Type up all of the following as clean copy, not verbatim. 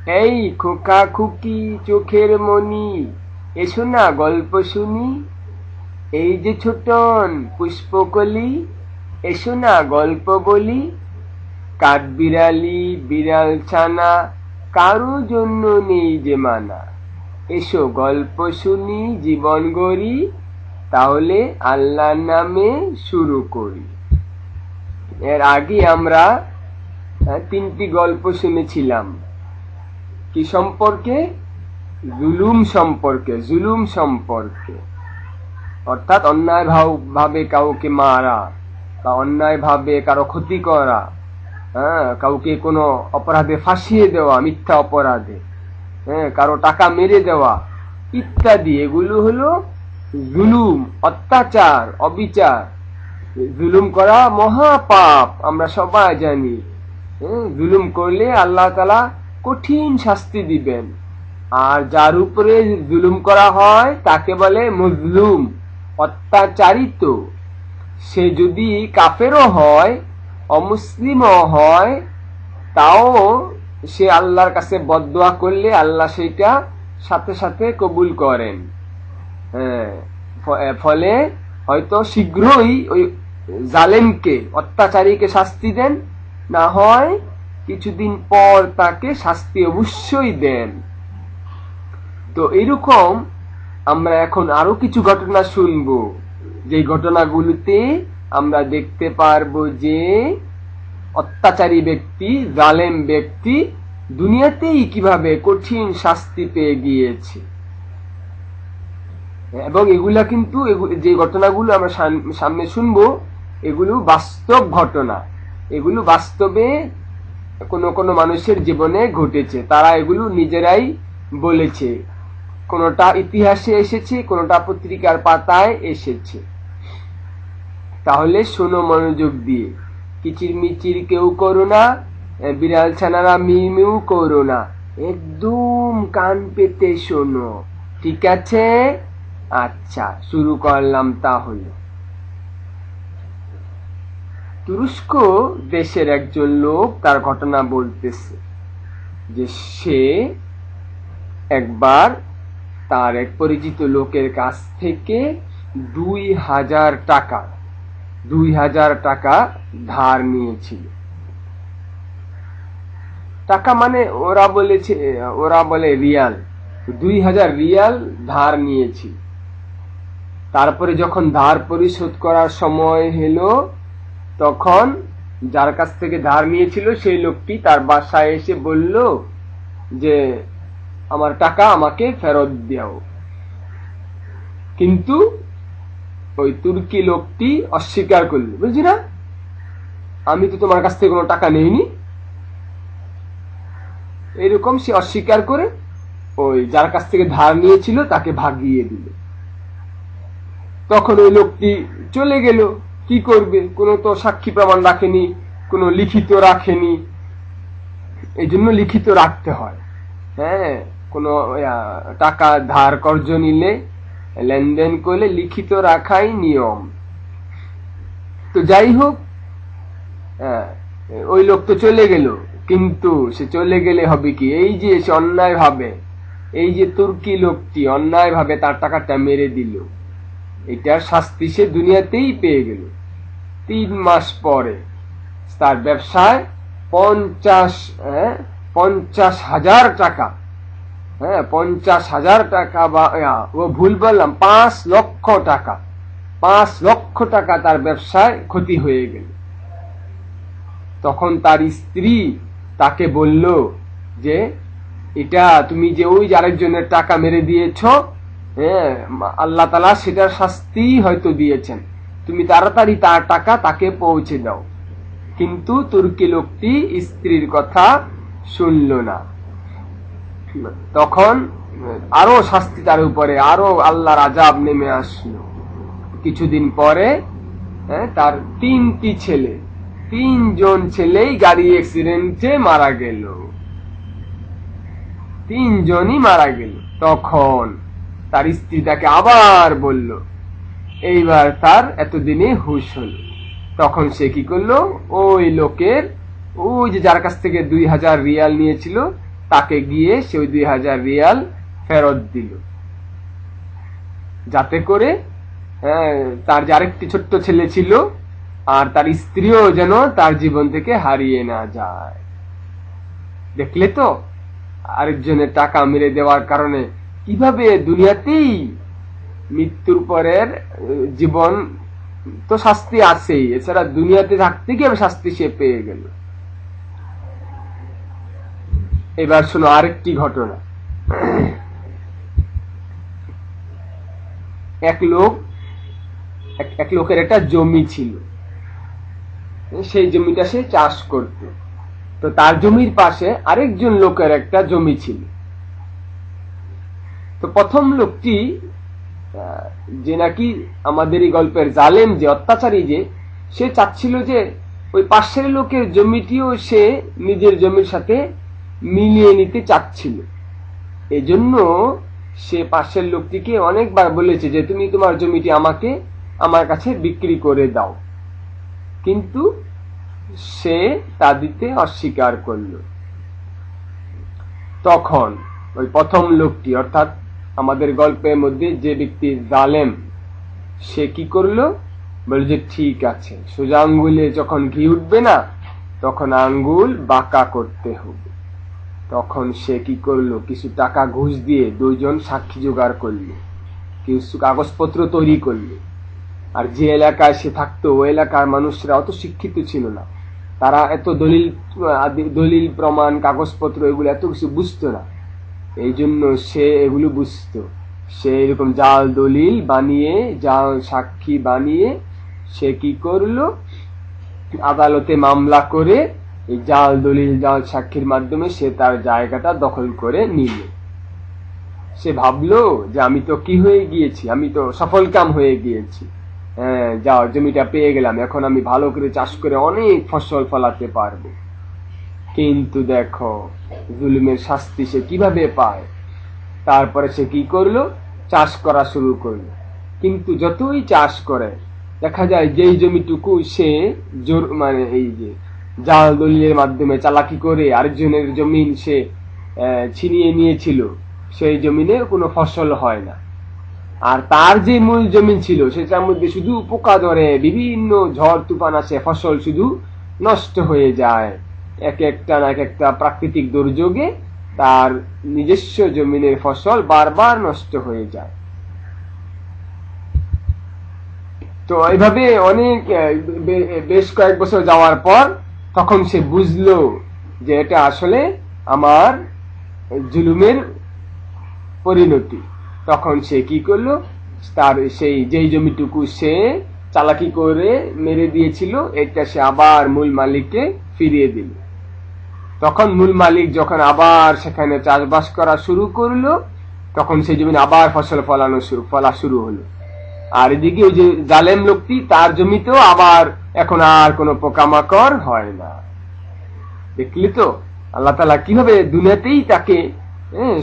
এই খোকা খুকি চোখের মনি, এসো না গল্প শুনি। এই যে ছোটন পুষ্পকলি, এসো না গল্প বলি। কাঠবিড়ালি বিড়াল ছানা, কারো জন্য নেই যে মানা। এসো গল্প শুনি জীবন গড়ি, তাহলে আল্লাহর নামে শুরু করি। এর আগে আমরা 3টি গল্প শুনেছিলাম। কি সম্পর্কে? জুলুম সম্পর্কে, অর্থাৎ অন্যায় ভাবে কাউকে মারা বা অন্যায় ভাবে কারো ক্ষতি করা, কাউকে কোনো অপরাধে ফাঁসিয়ে দেওয়া, মিথ্যা অপরাধে, কারো টাকা মেরে দেওয়া ইত্যাদি, এগুলো হলো জুলুম, অত্যাচার, অবিচার। জুলুম করা মহাপাপ, আমরা সবাই জানি। জুলুম করলে আল্লাহ তাআলা কঠিন শাস্তি দিবেন। আর যার উপরে জুলুম করা হয় তাকে বলে মজলুম, অত্যাচারিত। সে যদি কাফেরও হয়, অমুসলিমও হয়, তাও সে আল্লাহর কাছে বদদুয়া করলে আল্লাহ সেটা সাথে সাথে কবুল করেন। ফলে হয়তো শীঘ্রই ওই জালেমকে, অত্যাচারীকে শাস্তি দেন, না হয় কিছুদিন পর তাকে শাস্তি অবশ্যই দেন। তো এরকম আমরা এখন আরো কিছু ঘটনা শুনবো, যে ঘটনাগুলোতে আমরা দেখতে পারবো যে অত্যাচারী ব্যক্তি, জালেম ব্যক্তি দুনিয়াতেই কিভাবে কঠিন শাস্তি পেয়ে গিয়েছে। এবং এগুলা কিন্তু, যে ঘটনাগুলো আমরা সামনে শুনবো, এগুলো বাস্তব ঘটনা। এগুলো বাস্তবে কোনো মানুষের জীবনে ঘটেছে, তারা এগুলো নিজেরাই বলেছে। কোনটা ইতিহাসে এসেছে, কোনটা পত্রিকার পাতায় এসেছে। তাহলে শোনো মনোযোগ দিয়ে। কিচিরমিচির কেউ করো না, বিড়াল ছানারা মিউ মিউ করো না, একদম কান পেতে শোনো, ঠিক আছে? আচ্ছা, শুরু করলাম তাহলে। তুরস্ক দেশের একজন লোক তার ঘটনা বলতেছে যে সে একবার তার এক পরিচিত লোকের কাছ থেকে 2000 টাকা ধার নিয়েছিল। টাকা মানে ওরা বলে রিয়াল। 2000 রিয়াল ধার নিয়েছিল। তারপরে যখন ধার পরিশোধ করার সময় হলো, তখন যার কাছ থেকে ধার নিয়েছিল সেই লোকটি তার বাসায় এসে বলল যে আমার টাকা আমাকে ফেরত দাও। কিন্তু ওই তুর্কি লোকটি অস্বীকার করল, বুঝলি না, আমি তো তোমার কাছ থেকে কোনো টাকা নেইনি। এরকম সে অস্বীকার করে ওই যার কাছ থেকে ধার নিয়েছিল তাকে ভাগিয়ে দিল। তখন ওই লোকটি চলে গেল। কি করবে? কোনো তো সাক্ষী প্রমাণ রাখেনি, কোনো লিখিত রাখেনি। এই জন্য লিখিত রাখতে হয়। কোনো টাকা ধার কর্জ নিলে, লেনদেন করলে লিখিত রাখাই নিয়ম। তো যাই হোক, ওই লোক তো চলে গেল। কিন্তু সে চলে গেলে হবে কি, এই যে সে অন্যায় ভাবে, এই যে তুর্কি লোকটি অন্যায় ভাবে তার টাকাটা মেরে দিল, এটার শাস্তি সে দুনিয়াতেই পেয়ে গেল। 3 মাস পরে তার ব্যবসায় 50,000 টাকা, 50,000 টাকা, বা ও ভুল বললাম, 5 লক্ষ টাকা, 5 লক্ষ টাকা তার ব্যবসায় ক্ষতি হয়ে গেল। তখন তার স্ত্রী তাকে বলল যে এটা তুমি যে ওই আরেকজনের টাকা মেরে দিয়েছ, আল্লাহ তাআলা সেটার শাস্তি হয়তো দিয়েছেন, তুমি তাড়াতাড়ি তার টাকা তাকে পৌঁছে দাও। কিন্তু তুর্কি লোকটি স্ত্রীর কথা শুনল না। তখন আরো শাস্তি তার উপরে, আরো আল্লাহর আযাব নেমে আসলো। কিছুদিন পরে তার 3টি ছেলে, 3 জন ছেলেই গাড়ি অ্যাক্সিডেন্টে মারা গেল। 3 জনই মারা গেল। তখন তার স্ত্রী তাকে আবার বলল, এইবার তার এতদিনে হুঁশ হলো। তখন সে কি করলো, ওই লোকের, ওই যে যার কাছ থেকে 2000 রিয়াল নিয়েছিল, তাকে গিয়ে সে ওই 2000 রিয়াল ফেরত দিল, যাতে করে তার যে আরেকটি ছোট্ট ছেলে ছিল আর তার স্ত্রীও যেন তার জীবন থেকে হারিয়ে না যায়। দেখলে তো আরেকজনের টাকা মেরে দেওয়ার কারণে কিভাবে দুনিয়াতেই মৃত্যুর পরের জীবন তো শাস্তি আছেই, এছাড়া দুনিয়াতে থাকতে গিয়ে শাস্তি সে পেয়ে গেল। এবার শোনো আরেকটি ঘটনা। এক লোকের একটা জমি ছিল, সেই জমিটা সে চাষ করত। তো তার জমির পাশে আরেকজন লোকের একটা জমি ছিল। তো প্রথম লোকটি যে নাকি আমাদের এই গল্পের জালেম, যে অত্যাচারী, যে সে চাচ্ছিল যে ওই পাশের লোকের জমিটিও সে নিজের জমির সাথে মিলিয়ে নিতে চাচ্ছিল। এজন্য সে পাশের লোকটিকে অনেকবার বলেছে যে তুমি তোমার জমিটি আমাকে আমার কাছে বিক্রি করে দাও, কিন্তু সে তা দিতে অস্বীকার করল। তখন ওই প্রথম লোকটি, অর্থাৎ আমাদের গল্পের মধ্যে যে ব্যক্তি জালেম, সে কি করলো, বলে যে ঠিক আছে, সোজা আঙ্গুলে যখন ঘি উঠবে না তখন আঙ্গুল বাঁকা করতে হবে। তখন সে কি করলো, কিছু টাকা ঘুষ দিয়ে দুইজন সাক্ষী জোগাড় করলো, কিছু কাগজপত্র তৈরি করলো। আর যে এলাকায় সে থাকতো ওই এলাকার মানুষরা অত শিক্ষিত ছিল না, তারা এত দলিল প্রমাণ কাগজপত্র এগুলো এত কিছু বুঝতো না। এই জন্য সে এগুলো বুঝতো। সে এরকম জাল দলিল বানিয়ে, জাল সাক্ষী বানিয়ে সে কি করলো, আদালতে মামলা করে এই জাল দলিল জাল সাক্ষীর মাধ্যমে সে তার জায়গাটা দখল করে নিল। সে ভাবলো যে আমি তো কি হয়ে গিয়েছি, আমি তো সফল কাম হয়ে গিয়েছি, যাও জমিটা পেয়ে গেলাম, এখন আমি ভালো করে চাষ করে অনেক ফসল ফলাতে পারবো। কিন্তু দেখো জুলুমের শাস্তি সে কিভাবে পায়। তারপরে সে কি করলো, চাষ করা শুরু করলো। কিন্তু যতই চাষ করে দেখা যায় যেই জমিটুকু সে মানে এই যে জাল দলিলের মাধ্যমে চালাকি করে আরেকজনের জমিন সে ছিনিয়ে নিয়েছিল, সেই জমিনে কোনো ফসল হয় না। আর তার যে মূল জমিন ছিল সেটার মধ্যে শুধু পোকা ধরে, বিভিন্ন ঝড় তুফান আসে, ফসল শুধু নষ্ট হয়ে যায়। এক একটা প্রাকৃতিক দুর্যোগে তার নিজস্ব জমিনের ফসল বারবার নষ্ট হয়ে যায়। তো এইভাবে অনেক বেশ কয়েক বছর যাওয়ার পর তখন সে বুঝলো যে এটা আসলে আমার জুলুমের পরিণতি। তখন সে কি করলো, তার সেই যেই জমিটুকু সে চালাকি করে মেরে দিয়েছিল এটা সে আবার মূল মালিককে ফিরিয়ে দিল। তখন মূল মালিক যখন আবার সেখানে চাষবাস করা শুরু করলো তখন সেই জমি আবার ফসল ফলা শুরু হলো। আর এদিকে ওই যে জালেম লোকটি, তার জমিতেও আবার এখন আর কোনো পোকামাকড় হয় না। দেখলি তো আল্লাহ তাআলা কিভাবে দুনিয়াতেই তাকে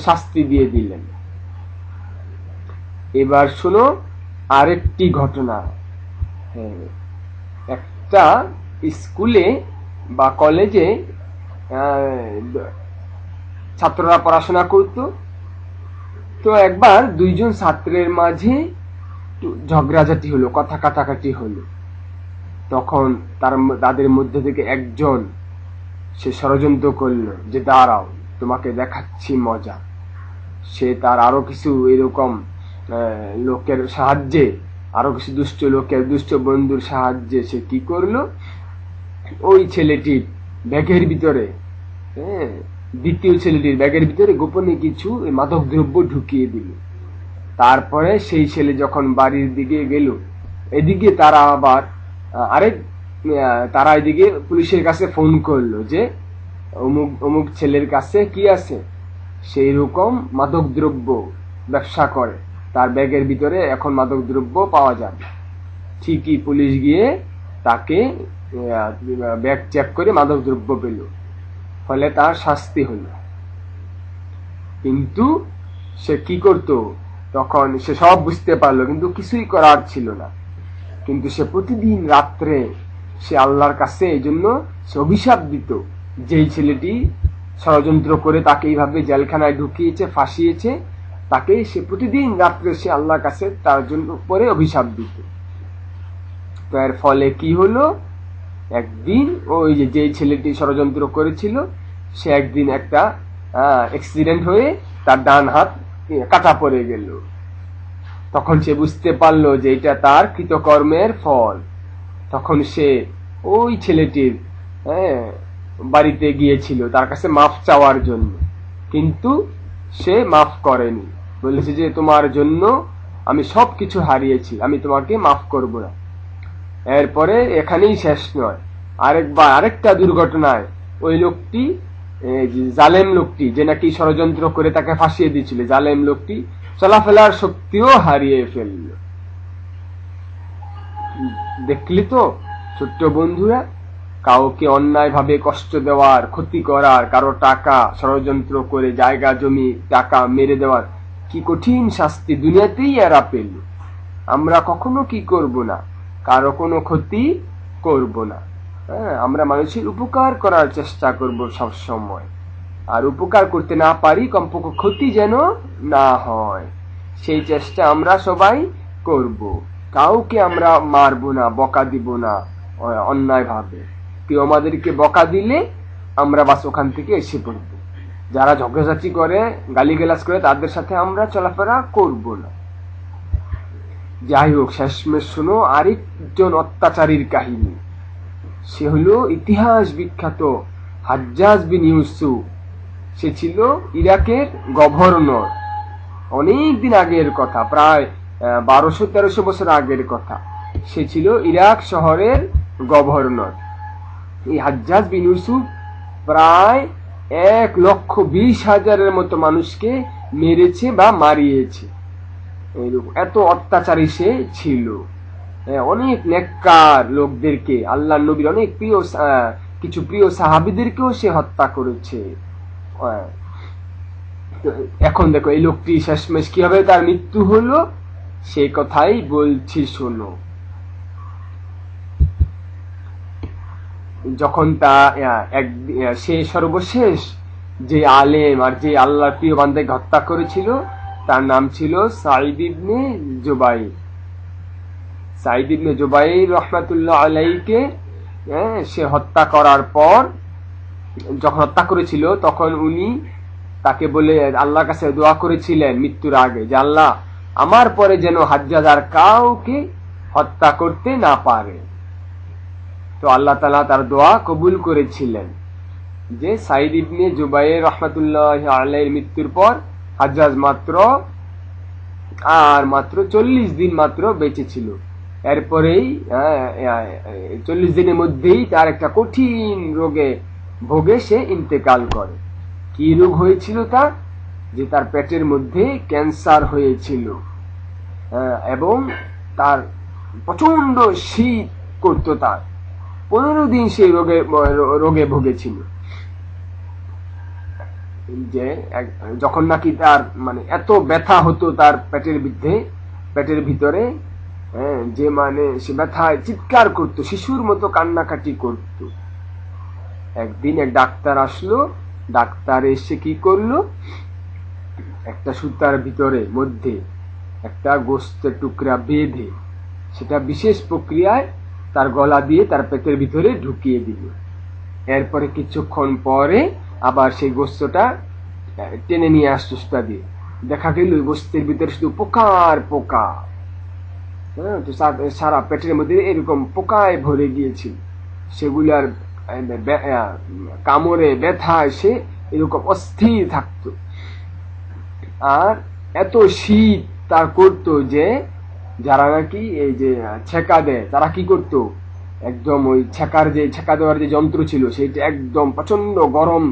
শাস্তি দিয়ে দিলেন। এবার শোনো আরেকটি ঘটনা। একটা স্কুলে বা কলেজে ছাত্ররা পড়াশোনা করত। তো একবার দুইজন ছাত্রের মাঝে ঝগড়াঝাটি হলো, কথা কাটাকাটি হলো। তখন তাদের মধ্যে থেকে একজন সে ষড়যন্ত্র করলো যে দাঁড়াও তোমাকে দেখাচ্ছি মজা। সে তার আরো কিছু এরকম লোকের সাহায্যে, আরো কিছু দুষ্ট বন্ধুর সাহায্যে সে কি করলো, ওই ছেলেটির ব্যাগের ভিতরে, দ্বিতীয় ছেলেটির ব্যাগের ভিতরে গোপনে কিছু মাদক দ্রব্য ঢুকিয়ে দিল। তারপরে সেই ছেলে যখন বাড়ির দিকে গেল, এদিকে তারা এদিকে পুলিশের কাছে ফোন করলো যে অমুক ছেলের কাছে কি আছে, সেই রকম মাদক দ্রব্য ব্যবসা করে, তার ব্যাগের ভিতরে এখন মাদক দ্রব্য পাওয়া যাবে। ঠিকই পুলিশ গিয়ে তাকে ব্যাগ চেক করে মাদক দ্রব্য পেল, ফলে তার শাস্তি হলো। কিন্তু সে কি করত, তখন সে সব বুঝতে পারলো কিন্তু কিছুই করার ছিল না। কিন্তু সে প্রতিদিন রাত্রে সে আল্লাহর কাছে এই জন্য সে অভিশাপ দিত, যেই ছেলেটি ষড়যন্ত্র করে তাকে এইভাবে জেলখানায় ঢুকিয়েছে, ফাঁসিয়েছে, তাকে সে প্রতিদিন রাত্রে সে আল্লাহর কাছে তার জন্য পরে অভিশাপ দিত। তো এর ফলে কি হলো, একদিন ওই যে ছেলেটি ষড়যন্ত্র করেছিল সে একদিন একটা অ্যাক্সিডেন্ট হয়ে তার ডান হাত কাটা পড়ে গেল। তখন সে বুঝতে পারলো যে এটা তার কৃতকর্মের ফল। তখন সে ওই ছেলেটির বাড়িতে গিয়েছিল তার কাছে মাফ চাওয়ার জন্য, কিন্তু সে মাফ করেনি, বলেছে যে তোমার জন্য আমি সবকিছু হারিয়েছি, আমি তোমাকে মাফ করব না। এরপরে এখানেই শেষ নয়, আরেকটা দুর্ঘটনায় ওই লোকটি, জালেম লোকটি যে নাকি ষড়যন্ত্র করে তাকে ফাঁসিয়ে দিয়েছিল, জালেম লোকটি চলাফেরার শক্তিও হারিয়ে ফেলল। দেখলি তো ছোট্ট বন্ধুরা, কাউকে অন্যায় ভাবে কষ্ট দেওয়ার, ক্ষতি করার, কারো টাকা ষড়যন্ত্র করে জায়গা জমি টাকা মেরে দেওয়ার কি কঠিন শাস্তি দুনিয়াতেই এরা পেল। আমরা কখনো কি করব না, কারো কোনো ক্ষতি করব না। আমরা মানুষের উপকার করার চেষ্টা করব সব সময়, আর উপকার করতে না পারি কমপক্ষে ক্ষতি যেন না হয় সেই চেষ্টা আমরা সবাই করব। কাউকে আমরা মারবো না, বকা দিব না অন্যায় ভাবে। কেউ আমাদেরকে বকা দিলে আমরা বাস ওখান থেকে এসে পড়ব। যারা ঝগড়াঝাটি করে, গালিগালাজ করে, তাদের সাথে আমরা চলাফেরা করব না। যাই হোক, শেষমেশ শোনো আরেকজন অত্যাচারীর কাহিনী। সে হলো ইতিহাস বিখ্যাত হাজ্জাজ বিন ইউসুফ। সে ছিল ইরাকের গভর্নর। অনেক দিন আগের কথা, প্রায় 1200-1300 বছর আগের কথা। সে ছিল ইরাক শহরের গভর্নর। এই হাজ্জাজ বিন ইউসুফ প্রায় 1,20,000 মতো মানুষকে মেরেছে বা মারিয়েছে। এত অত্যাচারী সে ছিল। অনেক নেককার লোকদেরকে, আল্লাহ নবীর অনেক প্রিয় কিছু প্রিয় সাহাবীদেরকেও সে হত্যা করেছে। এখন দেখো এই লোকটি শেষমেশ কিভাবে তার মৃত্যু হলো সেই কথাই বলছি শোনো। যখন সে সর্বশেষ যে আলেম আর যে আল্লাহর প্রিয় বান্দাকে হত্যা করেছিল তার নাম ছিল সাঈদ ইবনে জুবাইর। সাঈদ ইবনে জুবাইর রাহমাতুল্লাহ আলাইহিকে সে হত্যা করার পর, যখন হত্যা করেছিল তখন উনি তাকে বলে আল্লাহর কাছে দোয়া করেছিলেন মৃত্যুর আগে যে আল্লাহ আমার পরে যেন হাজ্জাজ আর কাউকে হত্যা করতে না পারে। তো আল্লাহ তাআলা তার দোয়া কবুল করেছিলেন যে সাঈদ ইবনে জুবাইর রাহমাতুল্লাহ আলাইহির মৃত্যুর পর হাজ্জাজ মাত্র 40 দিন মাত্র বেঁচে ছিল। এরপরেই 40 দিনের মধ্যেই তার একটা কঠিন রোগে ভোগে সে ইন্তেকাল করে। কি রোগ হয়েছিল তার? যে তার পেটের মধ্যে ক্যান্সার হয়েছিল এবং তার প্রচন্ড শীত করত। তার 15 দিন সেই রোগে ভুগেছিল। যে যখন নাকি তার মানে এত ব্যথা হতো তার পেটের ভিতরে, যে মানে সে ব্যথায় চিৎকার করত, শিশুর মতো কান্নাকাটি করত। একদিন এক ডাক্তার আসলো। ডাক্তার এসে কি করলো, একটা সুতার মধ্যে একটা গোস্তের টুকরা বেঁধে সেটা বিশেষ প্রক্রিয়ায় তার গলা দিয়ে তার পেটের ভিতরে ঢুকিয়ে দিল। এরপরে কিছুক্ষণ পরে আবার সেই গোস্তটা টেনে নিয়ে আসতো সুতা দিয়ে। দেখা গেল গোস্তের ভিতরে শুধু পোকার পোকা। সারা পেটের মধ্যে এরকম পোকায় ভরে গিয়েছিল। সেগুলার কামড়ে ব্যথায় সে এরকম অস্থির থাকতো। আর এত শীত তার করতো যে যারা নাকি এই যে ছেঁকা দেয় তারা কি করতো, একদম ওই ছেঁকা দেওয়ার যে যন্ত্র ছিল সেটা একদম প্রচন্ড গরম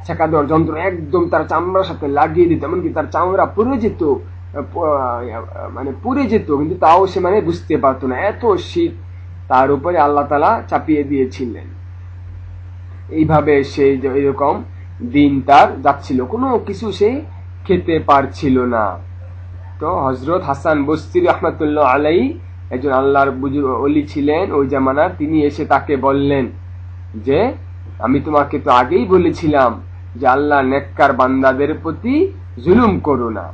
ছেঁকা দেওয়ার যন্ত্র একদম তার চামড়ার সাথে লাগিয়ে দিত। এমনকি তার চামড়া পুড়ে যেত, কিন্তু তাও সে বুঝতে পারতো না, এত শীত তার উপরে আল্লাহ তাআলা চাপিয়ে দিয়েছিলেন। এইভাবে সে এরকম দিন তার যাচ্ছিল, কোনো কিছু সে খেতে পারছিল না। তো হযরত হাসান বসরি রাহমাতুল্লাহ আলাইহি একজন আল্লাহর বুজুর্গ ওলি ছিলেন ওই জামানার। তিনি এসে তাকে বললেন যে আমি তোমাকে তো আগেই বলেছিলাম যে আল্লাহ নেককার বান্দাদের প্রতি জুলুম করো না,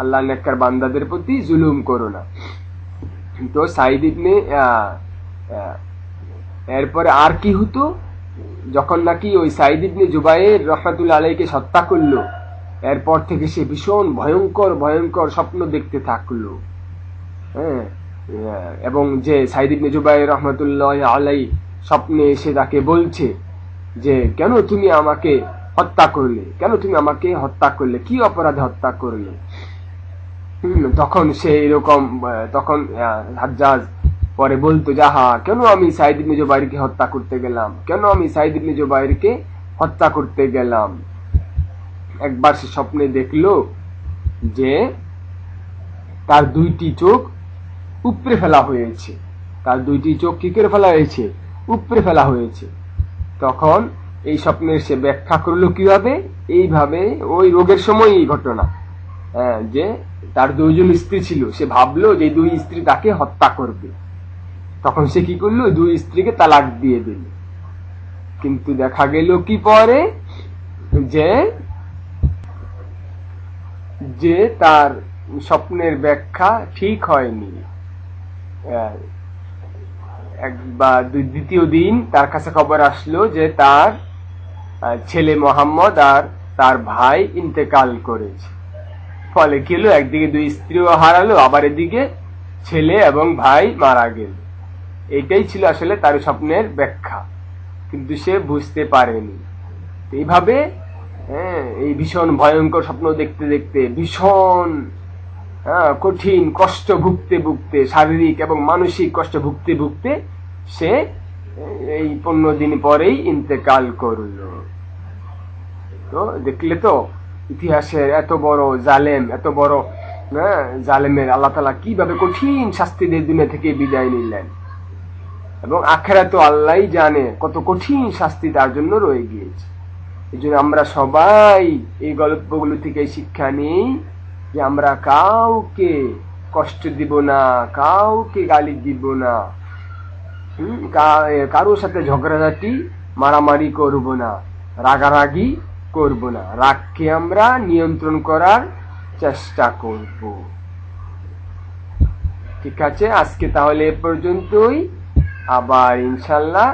আল্লাহ নেককার বান্দাদের প্রতি জুলুম করো না। তো সাঈদ ইবনে এরপরে আর কি হতো, যখন নাকি ওই সাঈদ ইবনে জুবায়ের রাহমাতুল্লাহ আলাইহিকে হত্যা করলো, এরপর থেকে সে ভীষণ ভয়ঙ্কর ভয়ঙ্কর স্বপ্ন দেখতে থাকলো। হ্যাঁ, এবং যে সাঈদ ইবনে জুবায়ের রাহমাতুল্লাহ আলাইহি স্বপ্নে এসে তাকে বলছে যে কেন তুমি আমাকে হত্যা করলে, কেন তুমি আমাকে হত্যা করলে, কি অপরাধে হত্যা করলে। তখন সে এরকম, তখন হাজ্জাজ পরে বলতো যাহা কেন আমি সাঈদ ইবনে জুবায়েরকে হত্যা করতে গেলাম, কেন আমি সাঈদ ইবনে জুবায়েরকে হত্যা করতে গেলাম। একবার সে স্বপ্নে দেখলো যে তার দুইটি চোখ উপড়ে ফেলা হয়েছে, তার দুইটি চোখ কি করে ফেলা হয়েছে, উপড়ে ফেলা হয়েছে। তখন এই স্বপ্নের সে ব্যাখ্যা করলো কিভাবে, এইভাবে ওই রোগের সময় এই ঘটনা, যে তার দুইজন স্ত্রী ছিল, সে ভাবলো যে দুই স্ত্রী তাকে হত্যা করবে, তখন সে কি করলো, দুই স্ত্রীকে তালাক দিয়ে দিল। কিন্তু দেখা গেল কি পরে যে তার স্বপ্নের ব্যাখ্যা ঠিক হয়নি। দ্বিতীয় দিন তার কাছে খবর আসলো যে তার ছেলে মোহাম্মদ আর তার ভাই ইন্তেকাল করেছে। ফলে কি হলো, একদিকে দুই স্ত্রীও হারালো, আবার এদিকে ছেলে এবং ভাই মারা গেল। এটাই ছিল আসলে তার স্বপ্নের ব্যাখ্যা, কিন্তু সে বুঝতে পারেনি। এইভাবে এই ভীষণ ভয়ঙ্কর স্বপ্ন দেখতে দেখতে ভীষণ কঠিন কষ্ট ভুগতে ভুগতে, শারীরিক এবং মানসিক কষ্ট ভুগতে ভুগতে সে এই 15 দিন পরেই ইন্তেকাল করল। তো দেখলে তো ইতিহাসের এত বড় জালেম, এত বড় জালেমের আল্লাহ তাআলা কিভাবে কঠিন শাস্তি দিয়ে দুনিয়া থেকে বিদায় নিলেন, এবং আখিরাতে তো আল্লাহই জানে কত কঠিন শাস্তি তার জন্য রয়ে গিয়েছে। এই জন্য আমরা সবাই এই গল্পগুলো থেকে শিক্ষা নিই যে আমরা কাউকে কষ্ট দিব না, কাউকে গালি দিব না, কারোর সাথে ঝগড়াঝাটি মারামারি করব না, রাগারাগি করব না, রাগকে আমরা নিয়ন্ত্রণ করার চেষ্টা করব। ঠিক আছে, আজকে তাহলে এ পর্যন্তই। আবার ইনশাআল্লাহ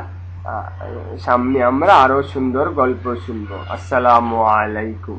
সামনে আমরা আরো সুন্দর গল্প শুনবো। আসসালামু আলাইকুম।